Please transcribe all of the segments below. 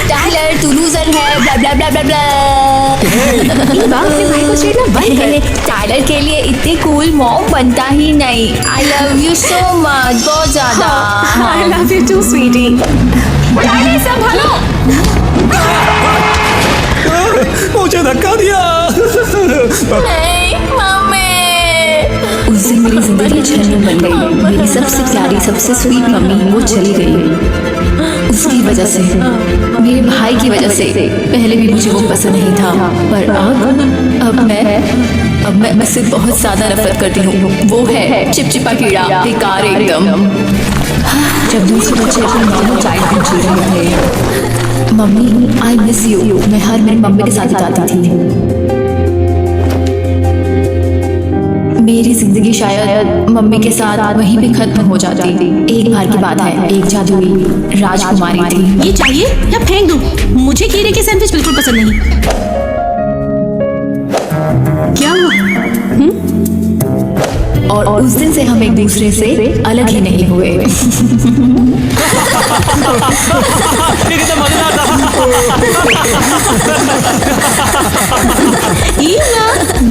Tyler तू loser है, ब्ला ब्ला ब्ला ब्ला ब्ला। अपने भाई को छेड़ना बंद कर। टाइलर के लिए इतनी कूल मॉम बनता ही नहीं। I love you so much, बहुत ज्यादा। I love you too, sweetie. Tyler संभालो। मुझे धक्का दिया। नहीं मम्मी। उस दिन मेरी जिंदगी छलनी बन गई। मेरी सबसे प्यारी सबसे स्वीट मम्मी वो चली गई। उसकी वजह से, मेरे भाई की वजह से। पहले भी मुझे वो पसंद नहीं था, पर अब मैं उससे बहुत ज्यादा नफरत करती हूँ। वो है चिपचिपा कीड़ा, बेकार एकदम। जब दूसरे बच्चे अपनी नॉर्मल चाइल्डहुड जी रहे थे। मम्मी आई मिस यू, मैं हर मेरी मम्मी के साथ जाती थी। मेरी जिंदगी शायद मम्मी के साथ वहीं पे खत्म हो जाती। एक बार की बात है, एक जादुई राजकुमारी थी। ये चाहिए या फेंक दूं? मुझे कीड़े के सैंडविच बिल्कुल पसंद नहीं। क्या हुआ? और उस दिन से हम एक दूसरे से अलग ही नहीं हुए।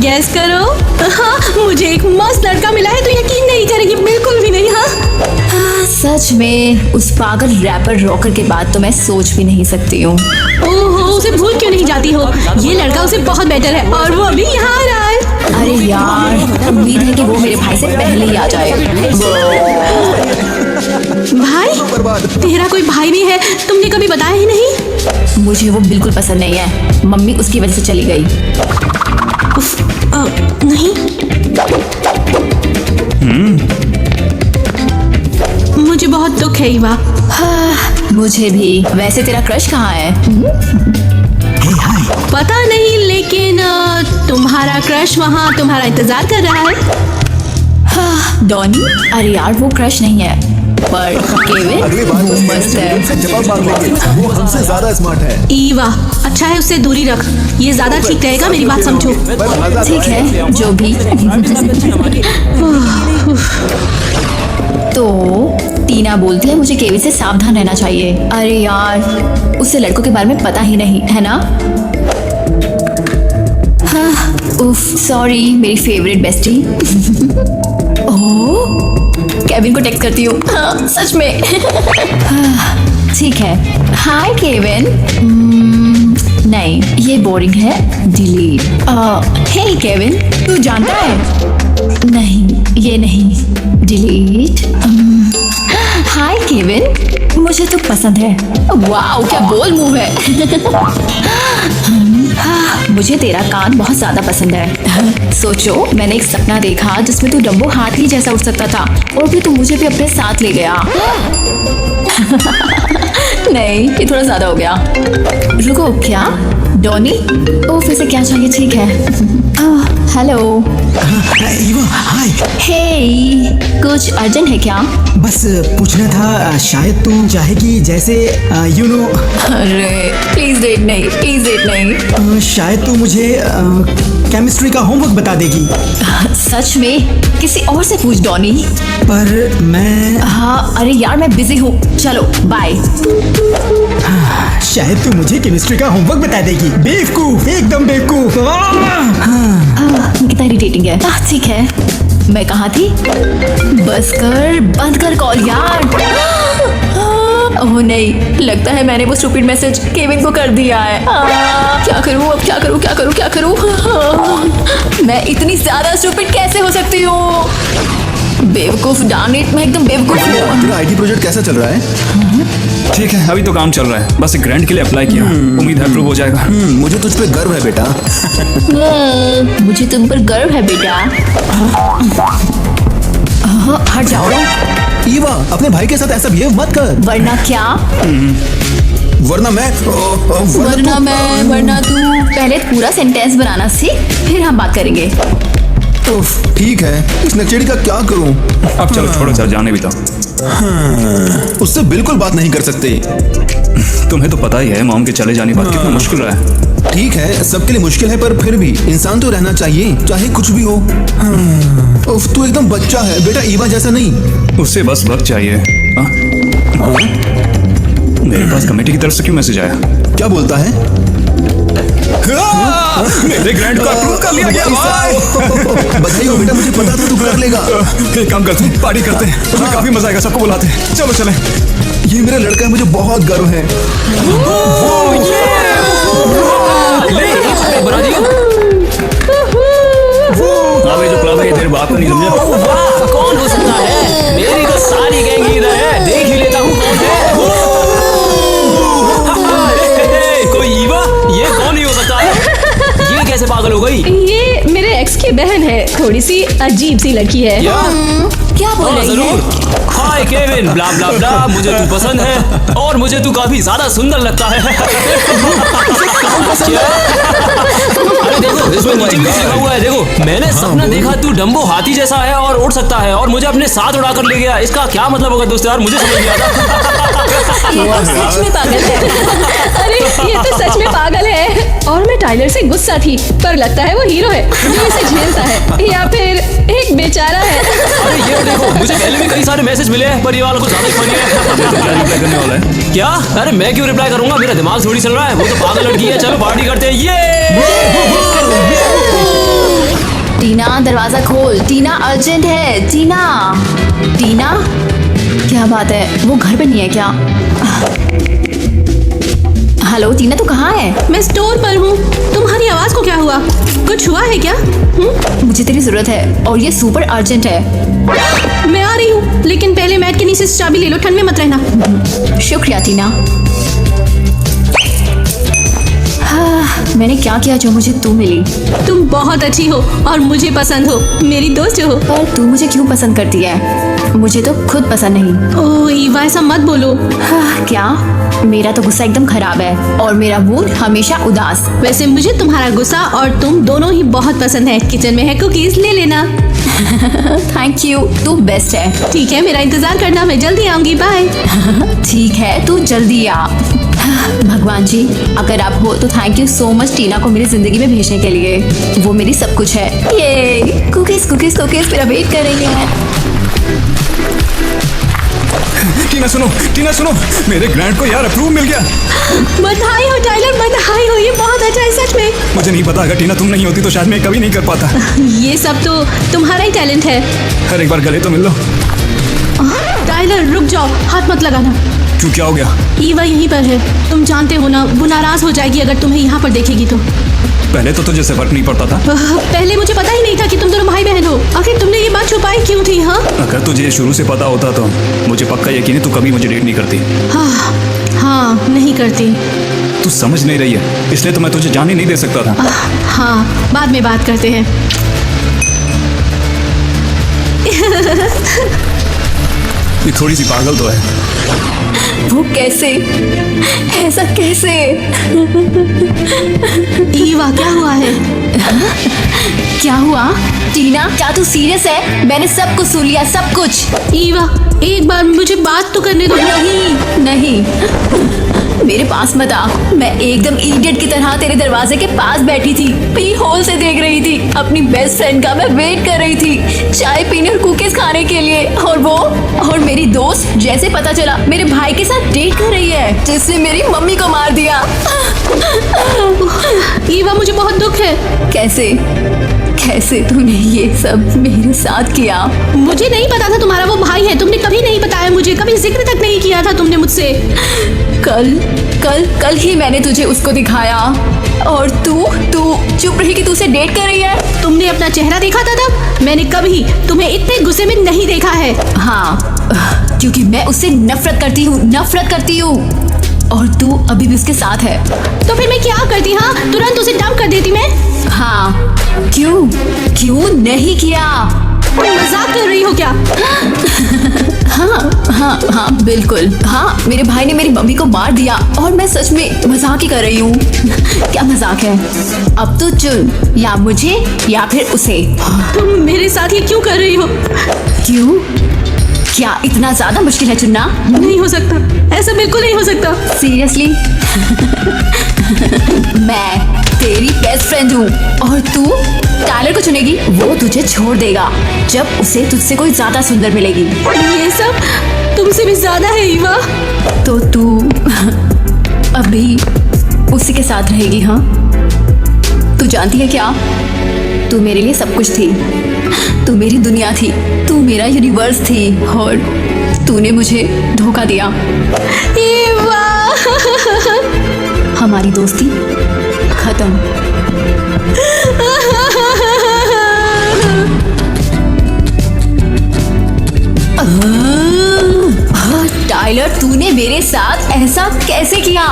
गैस करो। हाँ, मुझे एक मस्त लड़का मिला है तो यकीन नहीं करेगी, बिल्कुल भी नहीं। हाँ सच में उस पागल रैपर रॉकर के बाद तो मैं सोच भी नहीं सकती हूँ। ओहो, उसे भूल क्यों नहीं जाती हो? ये लड़का उसे बहुत बेटर है और वो अभी यहाँ आ रहा है। अरे यार, उम्मीद है कि वो मेरे भाई से पहले ही आ जाए। भाई? तेरा कोई भाई भी है? तुमने कभी बताया ही नहीं। मुझे वो बिल्कुल पसंद नहीं है। मम्मी उसकी वजह से चली गई। नहीं। मुझे बहुत दुख है ईवा। मुझे भी। वैसे तेरा क्रश कहाँ है? पता नहीं, लेकिन तुम्हारा क्रश वहाँ तुम्हारा इंतजार कर रहा है। डॉनी? अरे यार वो क्रश नहीं है, पर केविन वो मस्त है। जवाब मांगेंगे, वो हमसे ज्यादा स्मार्ट है। ईवा, अच्छा है उससे दूरी रख, ये ज्यादा ठीक रहेगा। मेरी बात समझो। ठीक है, जो भी। तो टीना बोलती है मुझे केविन से सावधान रहना चाहिए। अरे यार, उसे लड़कों के बारे में पता ही नहीं है ना। हाँ, उफ, सॉरी मेरी फेवरेट बेस्टी। ओह, केविन को टेक्स्ट करती हूँ। हाँ, सच में। ठीक है। हाय केविन। नहीं, ये बोरिंग है, डिलीट। हे केविन, तू जानता है? नहीं, ये नहीं, डिलीट। हाय केविन, मुझे तो पसंद है। वाओ, क्या बोल्ड मूव है। मुझे तेरा कान बहुत ज्यादा पसंद है। सोचो, मैंने एक सपना देखा जिसमें तू डम्बो हाथी जैसा उड़ सकता था और फिर तू मुझे भी अपने साथ ले गया। नहीं, ये थोड़ा ज्यादा हो गया। रुको, क्या? डॉनी? ओह, फिर से क्या चाहिए? ठीक है। हेलो। ईवा, हाय। हे, कुछ अर्जेंट है क्या? बस पूछना था, शायद तुम चाहेगी जैसे यू नो। अरे प्लीज डेट नहीं, प्लीज डेट नहीं। शायद तू मुझे केमिस्ट्री का होमवर्क बता देगी। सच में? किसी और से पूछ डॉनी। पर मैं। हाँ, अरे यार मैं बिजी हूँ, चलो बाय। शायद तू मुझे केमिस्ट्री का होमवर्क बता देगी। बेवकूफ, एकदम बेवकूफ। कितना इरिटेटिंग है। ठीक है, मैं कहाँ थी? बस कर, बंद कर कॉल यार। ओह नहीं, लगता है मैंने वो स्टूपिड मैसेज केविन को कर दिया है। क्या करूँ अब, क्या करूँ, क्या करूँ, क्या करूँ? मैं इतनी ज्यादा स्टूपिड कैसे हो सकती हूँ? बेवकूफ, डार्न इट, मैं एकदम बेवकूफ हूँ। तेरा आईटी प्रोजेक्ट कैसा चल रहा है? ठीक है, अभी तो काम चल रहा है, बस एक ग्रांट के लिए अप्लाई किया। उम्मीद है अप्रूव हो जाएगा। मुझे तुझ पे गर्व है बेटा। मुझे तुम पर गर्व है बेटा। हट जाओ। ईवा, अपने भाई के साथ ऐसा बिहेव मत कर। वरना क्या? वरना मैं वरना तू। पहले पूरा सेंटेंस बनाना सीख, फिर हम बात करेंगे। उफ, ठीक है, इस नचेड़ी का क्या करूं? अब चलो छोड़ो, चल जाने भी दो। उससे बिल्कुल बात नहीं कर सकते। तुम्हें तो पता ही है मॉम के चले जाने के बाद कितना मुश्किल रहा है। ठीक है, सबके लिए मुश्किल है, पर फिर भी इंसान तो रहना चाहिए, चाहे कुछ भी हो। उफ, तू एकदम बच्चा है बेटा, ईवा जैसा नहीं। उससे बस वक्त चाहिए। मेरे पास कमेटी की तरफ से क्यों मैसेज आया? क्या बोलता है? मेरे ग्रैंड को अप्रूव कर लिया गया भाई। बधाई हो बेटा, मुझे पता था तू कर लेगा। एक काम करते हैं, पार्टी करते हैं। हमें काफी मजा आएगा, सबको बुलाते हैं। चलो चलें। ये मेरा लड़का है, मुझे बहुत गर्व है। जो क्लब है तेरे बाप का नहीं समझा? वाह, कौन हो सकता है? मेरी तो सारी गैंग इधर है, देख ही लेता हूँ कौन है। कोई ईवा? ये कौन ही हो सकता है? ये कैसे पागल हो गई? ये मेरे एक्स की बहन है, थोड़ी सी अजीब सी लड़की है। क्या बोल रही है? जरूर। हाय केविन, ब्ला ब्ला ब्ला, मुझे तू पसंद है और मुझे तू काफी ज्यादा सुंदर लगता है। क्या? अरे देखो, इसमें नीचे भी लिखा हुआ है, देखो। मैंने सपना देखा तू डम्बो हाथी जैसा है और उड़ सकता है और मुझे अपने साथ उड़ाकर ले गया। इसका क्या मतलब होगा दोस्त यार, मुझे समझ नहीं आता। ये तो सच में पागल है। अरे ये तो सच में पागल है। और मैं टाइलर से गुस्सा थी, पर लगता है वो हीरो है जो इसे झेलता है, या फिर एक बेचारा है। अरे ये देखो, मुझे पहले भी कई सारे मैसेज मिले हैं पर ये वाला कुछ ज्यादा ही फनी है। रिप्लाई करने वाला है। क्या? अरे मैं क्यों रिप्लाई करूंगा, मेरा दिमाग थोड़ी चल रहा है। वो तो पागल लड़की है। चलो पार्टी करते हैं। ये टीना दरवाजा खोल। टीना अर्जेंट है। टीना टीना क्या बात है, वो घर पे नहीं है क्या? हेलो टीना, तू कहाँ है? मैं स्टोर पर हूँ। तुम्हारी आवाज को क्या हुआ? कुछ हुआ है क्या? मुझे तेरी जरूरत है और ये सुपर अर्जेंट है। मैं आ रही हूँ, लेकिन पहले मैट के नीचे से चाबी ले लो, ठंड में मत रहना। शुक्रिया टीना। मैंने क्या किया जो मुझे तू मिली? तुम बहुत अच्छी हो और मुझे पसंद हो, मेरी दोस्त हो। पर तू मुझे क्यों पसंद करती है? मुझे तो खुद पसंद नहीं। ओह ईवा, ऐसा मत बोलो। क्या? मेरा तो गुस्सा एकदम खराब है और मेरा मूड हमेशा उदास। वैसे मुझे तुम्हारा गुस्सा और तुम दोनों ही बहुत पसंद है। किचन में है कुकीज, ले लेना। थैंक यू, तू बेस्ट है। ठीक है, मेरा इंतजार करना, मैं जल्दी आऊंगी। बाय। ठीक है, तू जल्दी आ। भगवान जी, अगर आप हो तो थैंक यू सो मच टीना को मेरी जिंदगी में भेजने के लिए। वो मेरी सब कुछ है। ये कुकीज कुकीज कुकीज मेरा वेट कर रही है। टीना सुनो, मेरे ग्रैंड को यार अप्रूव मिल गया। बधाई हो टाइलर, बधाई हो। ये बहुत अच्छा है सच में। मुझे नहीं पता, अगर टीना तुम नहीं होती तो शायद मैं कभी नहीं कर पाता। ये सब तो तुम्हारा ही टैलेंट है। हर एक बार गले तो मिल लो। टाइलर रुक जाओ, हाथ मत लगाना। क्यों, क्या हो गया? ईवा यहीं पर है, तुम जानते हो ना, वो नाराज हो जाएगी अगर तुम्हें यहाँ पर देखेगी तो। पहले तो तुझे से फर्क नहीं पड़ता था। पहले मुझे पता ही नहीं था कि तुम दोनों भाई बहन हो। आखिर तुमने ये बात छुपाई क्यों थी? हाँ अगर तुझे शुरू से पता होता तो मुझे पक्का यकीन है तू कभी मुझे डेट नहीं करती। हाँ, नहीं करती। तू समझ नहीं रही है, इसलिए तो मैं तुझे जाने नहीं दे सकता था। हाँ, बाद में बात करते हैं। ये थोड़ी सी पागल तो है। वो कैसे? ऐसा कैसे? ईवा क्या हुआ है? क्या हुआ? टीना, क्या तू सीरियस है? मैंने सब कुछ सुन लिया, सब कुछ। ईवा, एक बार मुझे बात तो करने दो। नहीं नहीं, मेरे पास मत आ। मैं एकदम इडियट की तरह तेरे दरवाजे के पास बैठी थी, पी होल से देख रही थी। अपनी बेस्ट फ्रेंड का मैं वेट कर रही थी, चाय पीने और कुकीज खाने के लिए। और मेरी दोस्त जैसे पता चला मेरे भाई के साथ डेट कर रही है, जिसने मेरी मम्मी को मार दिया। ईवा, मुझे बहुत दुख है। कैसे तूने ये सब मेरे साथ किया? मुझे नहीं पता था तुम्हारा वो भाई है। तुमने कभी नहीं बताया मुझे, कभी जिक्र तक नहीं किया था तुमने मुझसे। कल ही मैंने तुझे उसको दिखाया और तू चुप रही कि तू उसे डेट कर रही है। तुमने अपना चेहरा देखा था तब? मैंने कभी तुम्हें इतने गुस्से में नहीं देखा है। हाँ, क्योंकि मैं उससे नफरत करती हूँ और तू अभी भी उसके साथ है। तो फिर मैं क्या करती? हाँ, तुरंत उसे डंप कर देती मैं। हाँ, क्यों नहीं किया? तुम मजाक कर रही हो क्या? हाँ बिल्कुल। हाँ, मेरे भाई ने मेरी मम्मी को मार दिया और मैं सच में मजाक ही कर रही हूँ। क्या मजाक है? अब तो चुन, या मुझे या फिर उसे। तुम मेरे साथ ये क्यों कर रही हो? क्यों? क्या इतना ज्यादा मुश्किल है चुनना? नहीं हो सकता, ऐसा बिल्कुल नहीं हो सकता। सीरियसली? मैं तेरी बेस्ट फ्रेंड हूँ और तू टाइलर को चुनेगी? वो तुझे छोड़ देगा जब उसे तुझसे कोई ज्यादा सुंदर मिलेगी। ये सब तुम तुमसे भी ज्यादा है ईवा। तो तू अभी उसी के साथ रहेगी? हाँ, तू जानती है क्या, तू मेरे लिए सब कुछ थी, तू मेरी दुनिया थी, तू मेरा यूनिवर्स थी, और तूने मुझे धोखा दिया। ईवा। हमारी दोस्ती खत्म। टाइलर, तूने मेरे साथ ऐसा कैसे किया?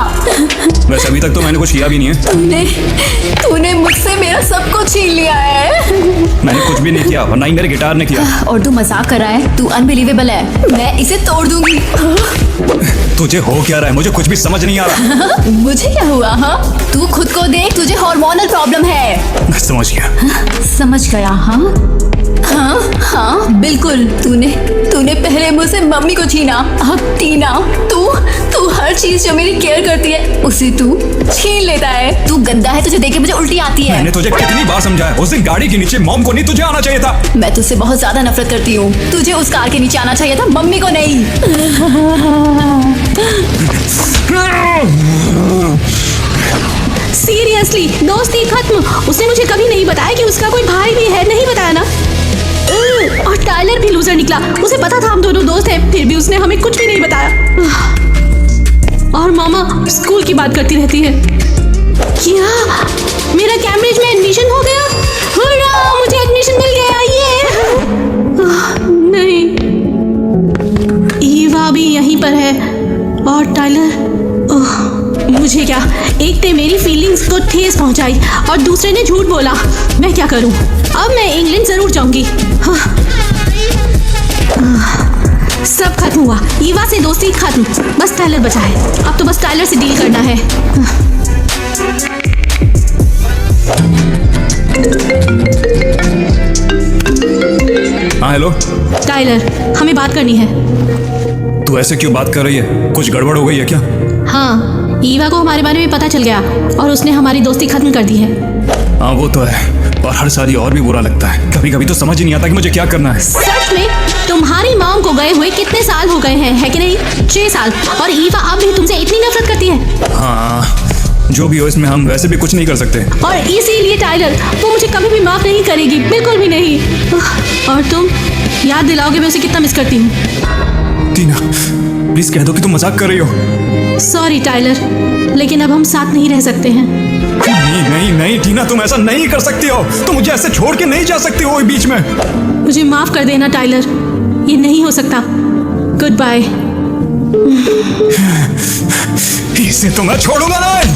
वैसे अभी तक तो मैंने कुछ किया भी नहीं है। तूने मुझसे मेरा सब कुछ छीन लिया है। मैंने कुछ भी नहीं किया, और ना ही मेरे गिटार ने किया। और तू मजाक कर रहा है? तू अनबिलीवेबल है। मैं इसे तोड़ दूंगी। तुझे हो क्या रहा है? मुझे कुछ भी समझ नहीं आ रहा। मुझे क्या हुआ? हाँ, तू खुद को देख, तुझे हार्मोनल प्रॉब्लम है। मैं समझ गया। समझ गया? हाँ हाँ हाँ, बिल्कुल। तूने पहले मुझसे मम्मी को छीना, अब टीना। तू हर चीज जो मेरी केयर करती है उसे तू छीन लेता है। तू गंदा है, तुझे देख के मुझे उल्टी आती है। मैंने तुझे कितनी बार समझाया, उस दिन गाड़ी के नीचे मॉम को नहीं, तुझे आना चाहिए था। मैं तुझसे बहुत ज्यादा नफरत करती हूँ। तुझे उस कार के नीचे आना चाहिए था, मम्मी को नहीं। सीरियसली, दोस्ती खत्म। उसने मुझे कभी नहीं बताया कि उसका कोई भाई भी है। नहीं बताया ना। और टाइलर भी लूजर निकला। उसे पता था हम दोनों दोस्त हैं, फिर भी उसने हमें कुछ भी नहीं बताया। और मामा स्कूल की बात करती रहती है। क्या मेरा कैम्ब्रिज में एडमिशन हो गया? हुर्रा, मुझे एडमिशन मिल गया। ये नहीं, ईवा भी यहीं पर है। और टाइलर, मुझे क्या, एक ने मेरी फीलिंग्स को ठेस पहुंचाई और दूसरे ने झूठ बोला। मैं क्या करूं? अब मैं इंग्लैंड जरूर जाऊंगी। सब खत्म हुआ। ईवा से दोस्ती खत्म। बस टाइलर बचा है। अब तो बस टाइलर से डील करना है। हाँ हेलो। टाइलर, हमें बात करनी है। तू ऐसे क्यों बात कर रही है? कुछ गड़बड़ हो गई है क्या? हाँ, ईवा को हमारे बारे में पता चल गया और उसने हमारी दोस्ती खत्म कर दी है। हाँ वो तो है, और हर साल ये और भी बुरा लगता है। कभी कभी तो समझ ही नहीं आता कि मुझे क्या करना है। सच में? तुम्हारी मॉम को गए हुए कितने साल हो गए हैं, है कि नहीं? 6 साल। और ईवा अब भी तुमसे इतनी नफरत करती है। हाँ, जो भी हो, इसमें हम वैसे भी कुछ नहीं कर सकते। और इसीलिए टाइलर, वो मुझे कभी भी माफ नहीं करेगी, बिल्कुल भी नहीं। और तुम याद दिलाओगे मैं उसे कितना मिस करती हूँ। टीना, प्लीज कह दो कि तुम मजाक कर रही हो। सॉरी टाइलर, लेकिन अब हम साथ नहीं रह सकते हैं। नहीं नहीं नहीं टीना, तुम ऐसा नहीं कर सकती हो। तुम मुझे ऐसे छोड़ के नहीं जा सकती हो बीच में। मुझे माफ कर देना टाइलर, ये नहीं हो सकता। Good bye. इसे तो मैं छोड़ूंगा नहीं।